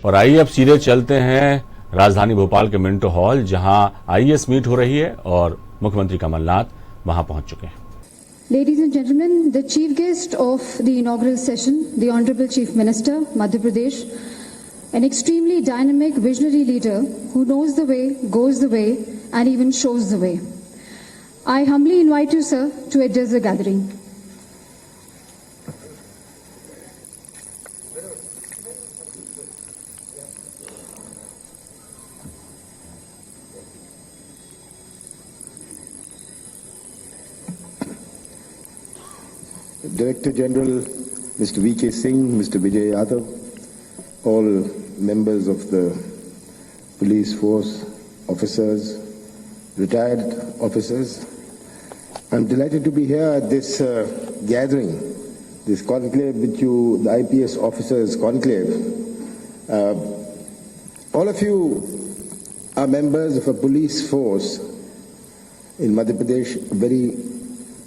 और आइए अब सीधे चलते हैं राजधानी भोपाल के मिंटो हॉल, जहां आईएएस मीट हो रही है और मुख्यमंत्री कमलनाथ वहां पहुंच चुके हैं। Ladies and gentlemen, the chief guest of the inaugural session, the Honorable Chief Minister, Madhya Pradesh, an extremely dynamic, visionary leader who knows the way, goes the way, and even shows the way. I humbly invite you, sir, to address the gathering. Director General Mr. V.K. Singh, Mr. Vijay Yadav, all members of the police force, officers, retired officers, I'm delighted to be here at this gathering, this conclave with you, the IPS officers conclave. All of you are members of a police force in Madhya Pradesh, a very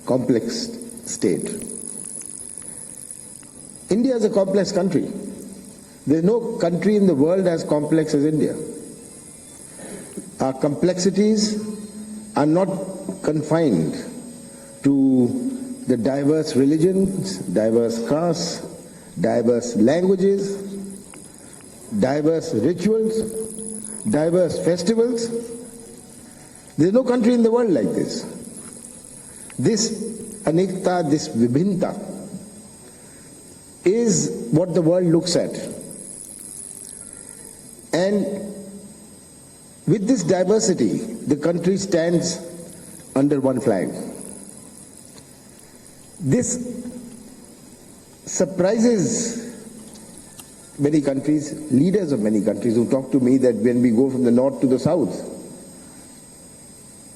complex state. India is a complex country. There is no country in the world as complex as India. Our complexities are not confined to the diverse religions, diverse castes, diverse languages, diverse rituals, diverse festivals. There is no country in the world like this. This anikta, this vibhinta, is what the world looks at. And with this diversity, the country stands under one flag. This surprises many countries, leaders of many countries who talk to me that when we go from the north to the south,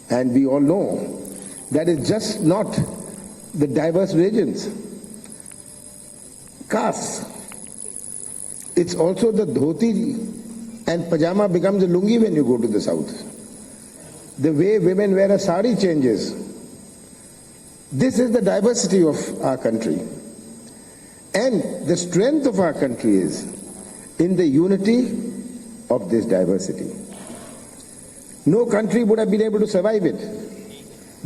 and we all know that it's just not the diverse religions, castes. It's also the dhoti and pajama becomes a lungi when you go to the south. The way women wear a sari changes. This is the diversity of our country. And the strength of our country is in the unity of this diversity. No country would have been able to survive it.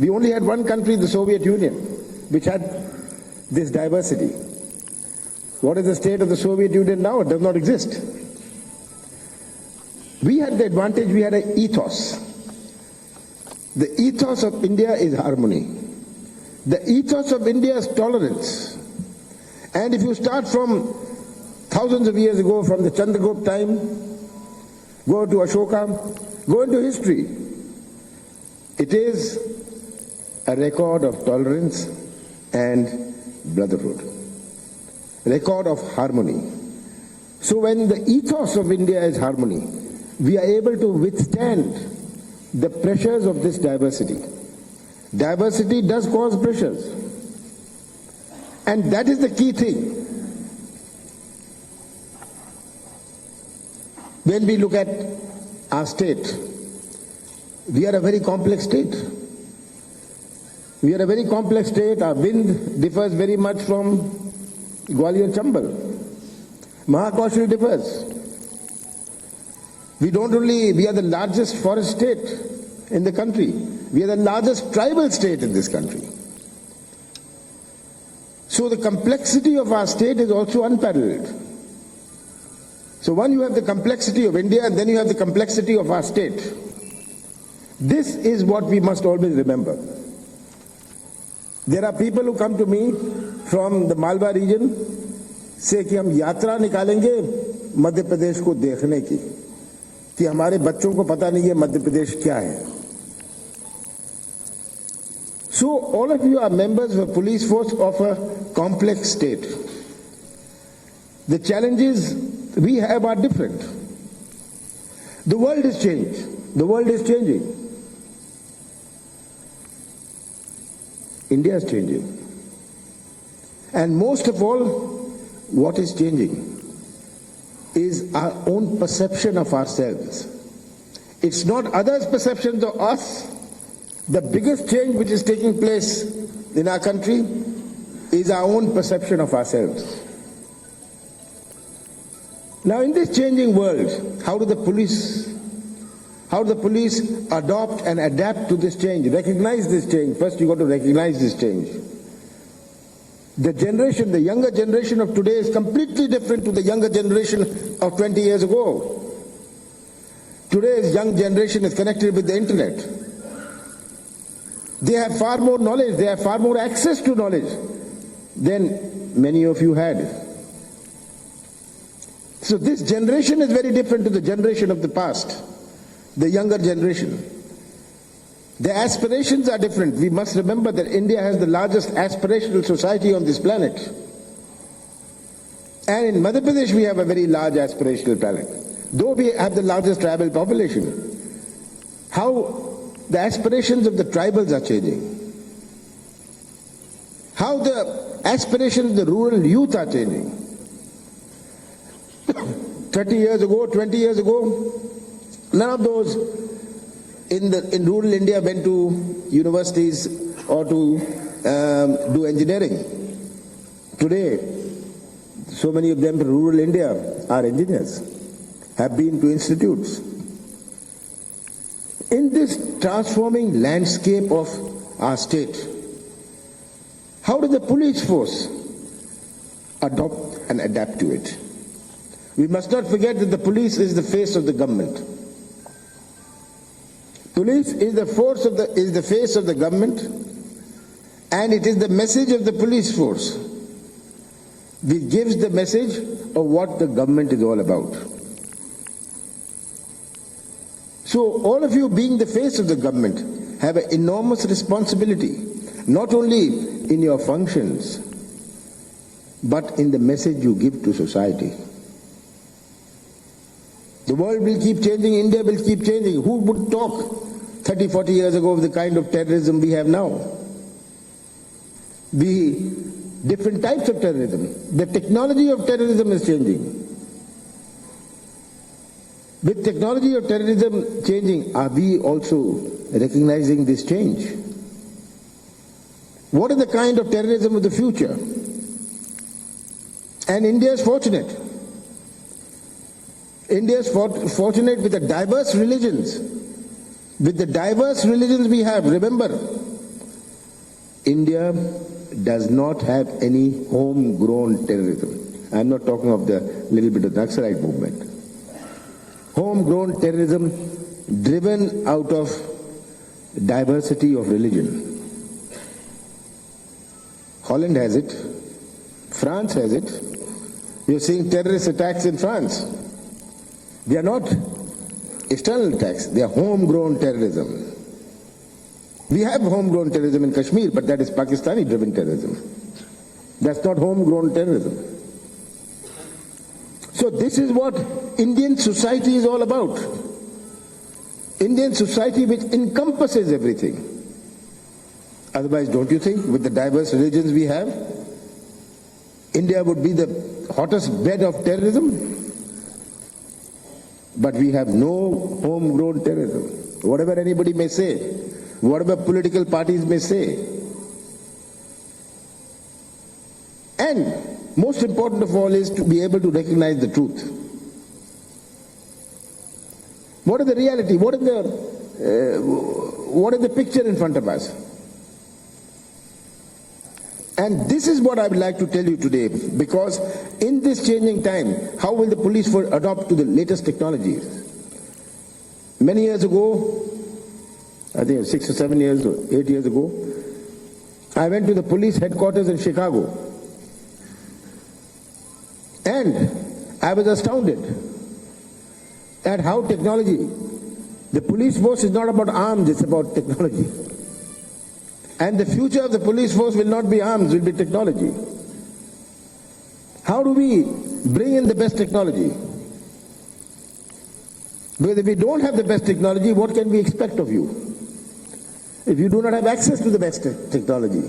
We only had one country, the Soviet Union, which had this diversity. What is the state of the Soviet Union now? It does not exist. We had the advantage, we had an ethos. The ethos of India is harmony. The ethos of India is tolerance. And if you start from thousands of years ago, from the Chandragupta time, go to Ashoka, go into history, it is a record of tolerance and brotherhood. Record of harmony. So when the ethos of India is harmony, we are able to withstand the pressures of this diversity. Diversity does cause pressures. And that is the key thing. When we look at our state, we are a very complex state. We are a very complex state. Our wind differs very much from Gwalior Chambal. Mahakaushal differs. We are the largest forest state in the country. We are the largest tribal state in this country. So the complexity of our state is also unparalleled. So one, you have the complexity of India, and then you have the complexity of our state. This is what we must always remember. There are people who come to me from the Malwa region, say कि हम यात्रा निकालेंगे मध्य प्रदेश को देखने की, कि हमारे बच्चों को पता नहीं है मध्य प्रदेश क्या है. So all of you are members of a police force of a complex state. The challenges we have are different. The world has changed. The world is changing. India is changing. And most of all, what is changing is our own perception of ourselves. It's not others' perceptions of us. The biggest change which is taking place in our country is our own perception of ourselves. Now, in this changing world, how do the police adopt and adapt to this change, recognize this change? First, you got to recognize this change. The younger generation of today is completely different to the younger generation of 20 years ago. Today's young generation is connected with the internet. They have far more knowledge, they have far more access to knowledge than many of you had. So this generation is very different to the generation of the past, the younger generation. The aspirations are different. We must remember that India has the largest aspirational society on this planet. And in Madhya Pradesh we have a very large aspirational planet, though we have the largest tribal population. How the aspirations of the tribals are changing. How the aspirations of the rural youth are changing. 30 years ago, 20 years ago, none of those in rural India went to universities or to do engineering. Today, so many of them in rural India are engineers, have been to institutes. In this transforming landscape of our state, how does the police force adopt and adapt to it? We must not forget that the police is the face of the government. Police is the face of the government, and it is the message of the police force which gives the message of what the government is all about. So all of you, being the face of the government, have an enormous responsibility, not only in your functions, but in the message you give to society. The world will keep changing, India will keep changing. Who would talk 30, 40 years ago of the kind of terrorism we have now? The different types of terrorism. The technology of terrorism is changing. With technology of terrorism changing, are we also recognizing this change? What is the kind of terrorism of the future? And India is fortunate. India is fortunate with the diverse religions. With the diverse religions we have, remember, India does not have any homegrown terrorism. I'm not talking of the little bit of the Naxalite movement. Homegrown terrorism driven out of diversity of religion. Holland has it. France has it. You're seeing terrorist attacks in France. They are not external attacks, they are homegrown terrorism. We have homegrown terrorism in Kashmir, but that is Pakistani-driven terrorism. That's not homegrown terrorism. So this is what Indian society is all about. Indian society which encompasses everything. Otherwise, don't you think, with the diverse religions we have, India would be the hottest bed of terrorism? But we have no homegrown terrorism. Whatever anybody may say, whatever political parties may say. And most important of all is to be able to recognize the truth. What is the reality? What is the picture in front of us? And this is what I would like to tell you today, because in this changing time, how will the police force adopt to the latest technologies? Many years ago, I think 6 or 7 years or 8 years ago, I went to the police headquarters in Chicago. And I was astounded at how technology, the police force is not about arms, it's about technology. And the future of the police force will not be arms, will be technology. How do we bring in the best technology? Because if we don't have the best technology, what can we expect of you? If you do not have access to the best technology,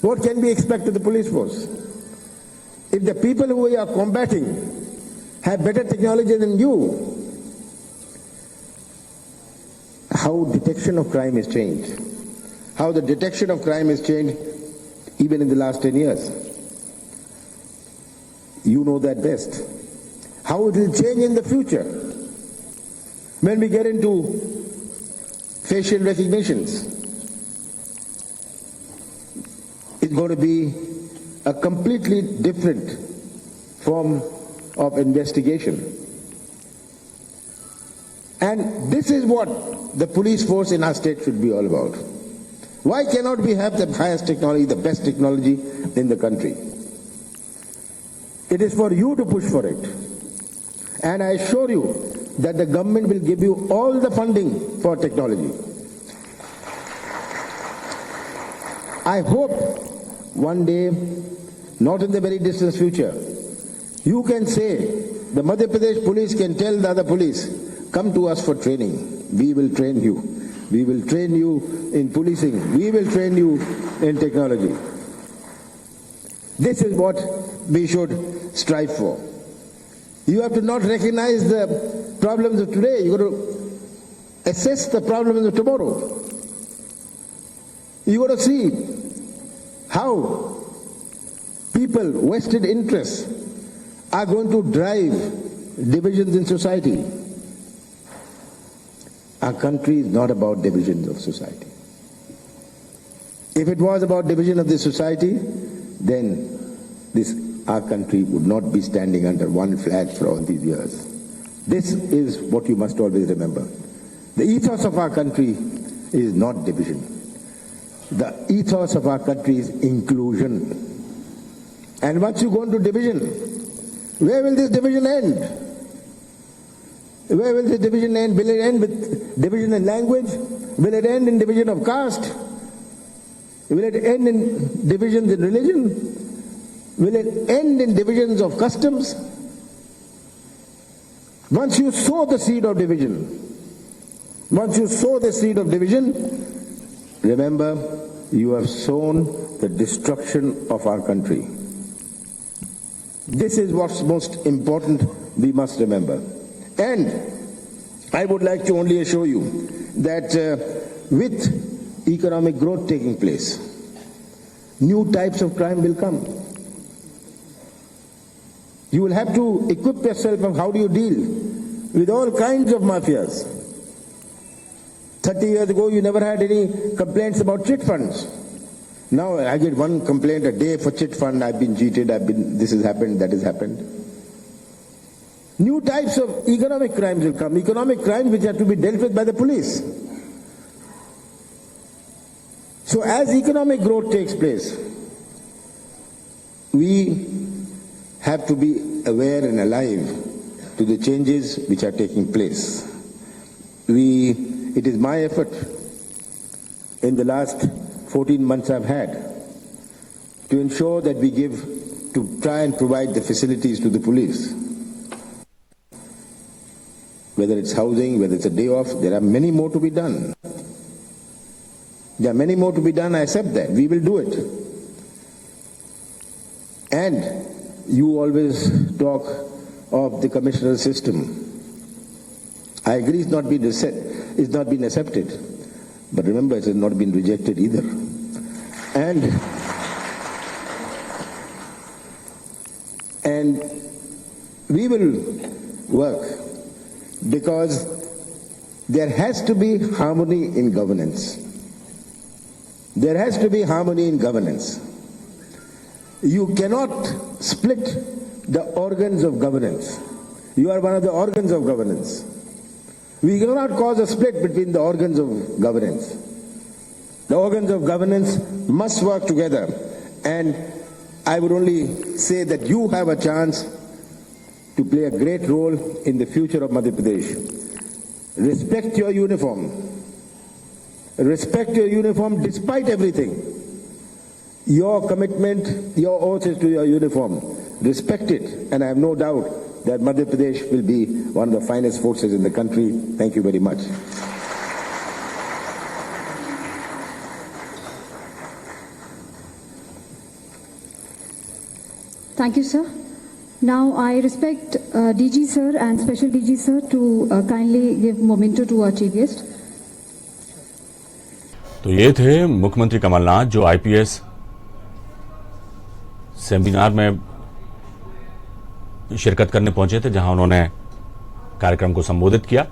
what can we expect of the police force? If the people who we are combating have better technology than you, how detection of crime has changed. How the detection of crime has changed even in the last 10 years. You know that best. how it will change in the future. When we get into facial recognitions, it's going to be a completely different form of investigation. And this is what the police force in our state should be all about. Why cannot we have the highest technology, the best technology in the country? It is for you to push for it. And I assure you that the government will give you all the funding for technology. I hope one day, not in the very distant future, you can say, the Madhya Pradesh police can tell the other police, come to us for training. We will train you. We will train you in policing. We will train you in technology. This is what we should strive for. You have to not recognize the problems of today. You got to assess the problems of tomorrow. You got to see how people, vested interests, are going to drive divisions in society. Our country is not about divisions of society. If it was about division of the society, then our country would not be standing under one flag for all these years. This is what you must always remember. The ethos of our country is not division. The ethos of our country is inclusion. And once you go into division, where will this division end? Where will this division end? Will it end with division in language? Will it end in division of caste? Will it end in divisions in religion? Will it end in divisions of customs? Once you sow the seed of division, remember, you have sown the destruction of our country. This is what's most important we must remember. And I would like to only assure you that with economic growth taking place, new types of crime will come. You will have to equip yourself of how do you deal with all kinds of mafias. 30 years ago, you never had any complaints about chit funds. Now I get one complaint a day for chit fund. I've been cheated, this has happened, that has happened. New types of economic crimes will come, economic crimes which have to be dealt with by the police. So as economic growth takes place, we have to be aware and alive to the changes which are taking place. It is my effort in the last 14 months I've had to ensure that to try and provide the facilities to the police. Whether it's housing, whether it's a day off, there are many more to be done. There are many more to be done, I accept that. We will do it. And you always talk of the commissioner system. I agree it's not been accepted. But remember, it has not been rejected either. And we will work because there has to be harmony in governance. There has to be harmony in governance. You cannot split the organs of governance. You are one of the organs of governance. We cannot cause a split between the organs of governance. The organs of governance must work together. And I would only say that you have a chance to play a great role in the future of Madhya Pradesh. Respect your uniform. Respect your uniform despite everything. Your commitment, your oath is to your uniform. Respect it, and I have no doubt that Madhya Pradesh will be one of the finest forces in the country. Thank you very much. Thank you, sir. Now I respect DG sir and Special DG sir to kindly give memento to our chief guest. तो ये थे मुख्यमंत्री कमलनाथ जो IPS seminar में शिरकत करने पहुंचे थे, जहां उन्होंने कार्यक्रम को संबोधित किया।